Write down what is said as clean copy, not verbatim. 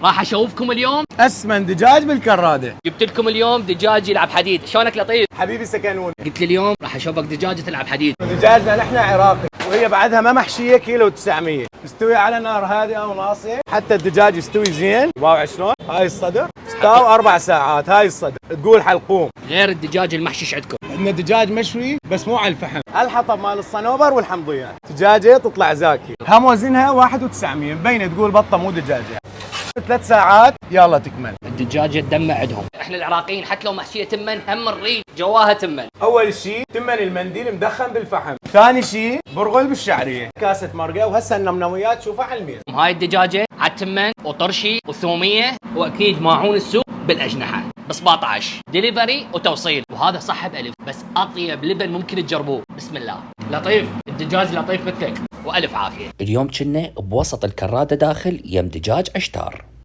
راح اشوفكم اليوم. اسمن دجاج بالكراده. جبت لكم اليوم دجاج يلعب حديد. شلونك لطيف؟ حبيبي سكنوني. قلت لي اليوم راح اشوفك دجاجه تلعب حديد. دجاجنا نحن عراقي وهي بعدها ما محشيه كيلو 900 مستوي على نار هادئه وناصيه حتى الدجاج يستوي زين. واو شلون؟ هاي الصدر استوى 4 ساعات. هاي الصدر تقول حلقوم. غير الدجاج المحشي ايش عندكم؟ عندنا دجاج مشوي بس مو على الفحم، على الحطب مال الصنوبر والحمضيات. دجاجه تطلع زاكي. هم وزنها 1900 مبينه تقول بطه مو دجاجه. 3 ساعات يلا تكمل. الدجاجه الدمه عندهم. احنا العراقيين حتى لو محشيه تمن هم الريد جواها تمن. اول شيء تمن المنديل مدخن بالفحم، ثاني شيء برغل بالشعريه، كاسه مرقه، وهسه النمنويات شوفها على الميز. هاي الدجاجه عالتمن وطرشي وثوميه واكيد ماعون السوق بالاجنحه ب 17 ديليفري وتوصيل، وهذا صح بألف. بس اطيب لبن ممكن تجربوه. بسم الله. لطيف الدجاج لطيف مثلك والف عافيه. اليوم كنا بوسط الكرادة داخل يم دجاج عشتار.